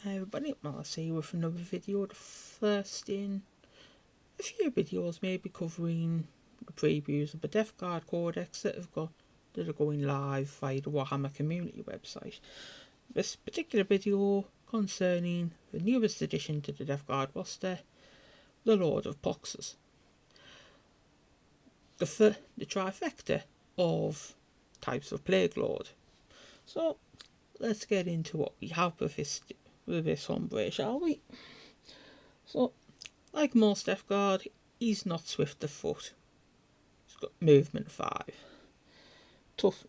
Hey everybody, Malice here with another video, the first in a few videos maybe covering the previews of the Death Guard Codex that are going live via the Warhammer community website. This particular video concerning the newest addition to the Death Guard roster, the Lord of Poxes. The trifecta of types of Plague Lord. So let's get into what we have with this hombre, shall we? So, like most Death Guard, he's not swift of foot. He's got movement 5. Tough.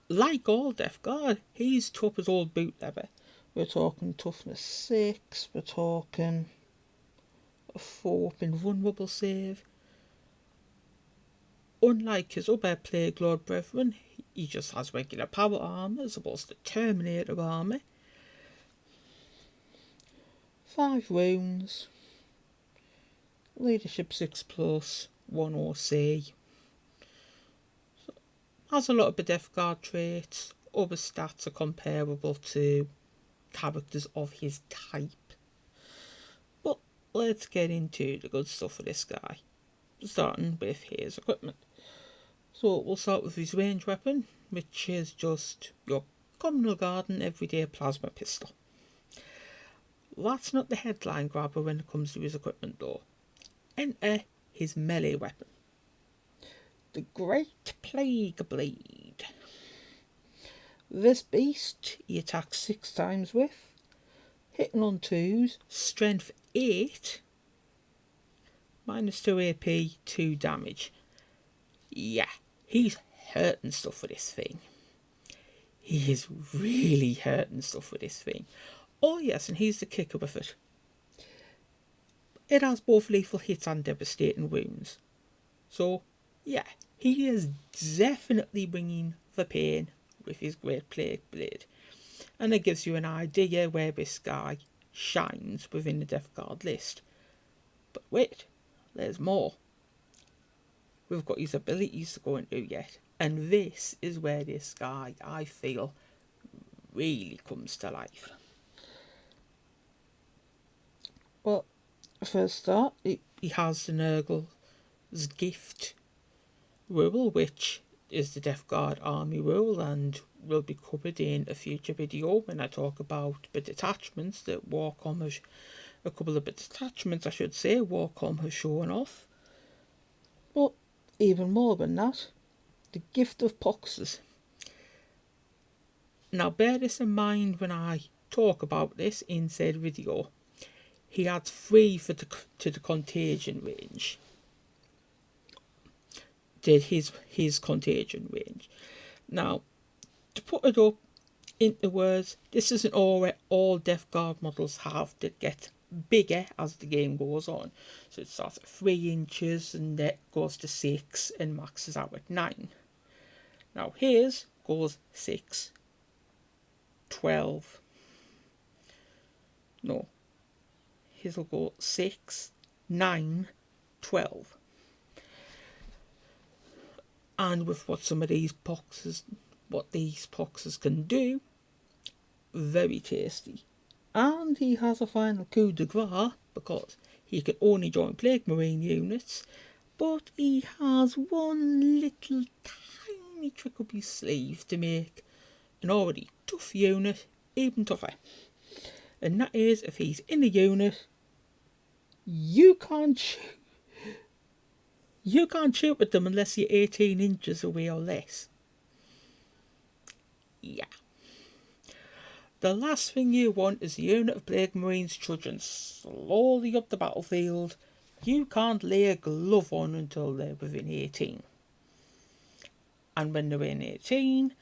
Like all Death Guard, he's tough as old boot leather. We're talking toughness 6, we're talking a 4 up invulnerable save. Unlike his other Plague Lord brethren, he just has regular power armour as opposed to Terminator armour. 5 wounds, leadership 6+, 1 OC. So, has a lot of the Death Guard traits. Other stats are comparable to characters of his type. But let's get into the good stuff for this guy, starting with his equipment. So we'll start with his range weapon, which is just your common garden everyday plasma pistol. That's not the headline grabber when it comes to his equipment though. Enter his melee weapon, the Great Plague Blade. This beast he attacks 6 times with, hitting on 2s, strength 8, -2 AP, 2 damage. Yeah, he's hurting stuff for this thing. He is really hurting stuff for this thing. Oh yes, and here's the kicker with it. It has both lethal hits and devastating wounds. So, yeah, he is definitely bringing the pain with his Great Plague Blade. And it gives you an idea where this guy shines within the Death Guard list. But wait, there's more. We've got his abilities to go into yet. And this is where this guy, I feel, really comes to life. Well, for a start, he has the Nurgle's Gift rule, which is the Death Guard army rule, and will be covered in a future video when I talk about the detachments that Warcom has, a couple of the detachments I should say, Warcom has shown off. But even more than that, the Gift of Poxes. Now bear this in mind when I talk about this in said video. He adds 3 to the contagion range. Did his contagion range. Now, to put it up into words, this isn't all Death Guard models have that get bigger as the game goes on. So it starts at 3 inches and that goes to 6 and maxes out at 9. Now his goes 6, 12. No. His will go 6, 9, 12. And with what these poxes can do, very tasty. And he has a final coup de grace because he can only join Plague Marine units, but he has one little tiny trick up his sleeve to make an already tough unit even tougher. And that is, if he's in a unit, you can't shoot at them unless you're 18 inches away or less. Yeah. The last thing you want is a unit of Plague Marines trudging slowly up the battlefield. You can't lay a glove on until they're within 18. And when they're in 18,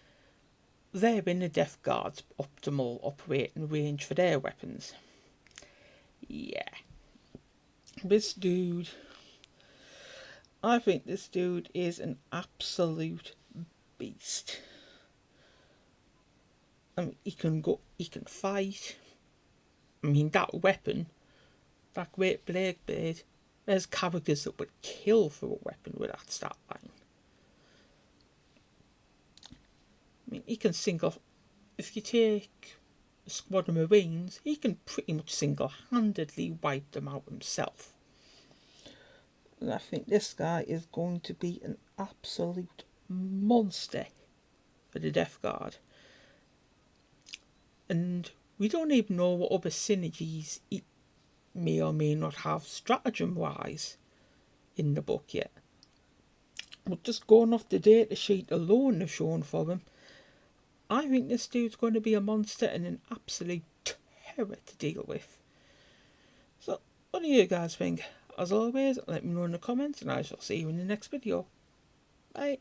they're in the Death Guard's optimal operating range for their weapons. Yeah. This dude, I think this dude is an absolute beast. I mean, he can fight. I mean, that weapon, that Great Plague Blade, there's characters that would kill for a weapon with that stat line. I mean, he can single, if you take a squad of Marines, he can pretty much single-handedly wipe them out himself. And I think this guy is going to be an absolute monster for the Death Guard. And we don't even know what other synergies he may or may not have stratagem-wise in the book yet. But just going off the data sheet alone they've shown for him, I think this dude's going to be a monster and an absolute terror to deal with. So, what do you guys think? As always, let me know in the comments and I shall see you in the next video. Bye.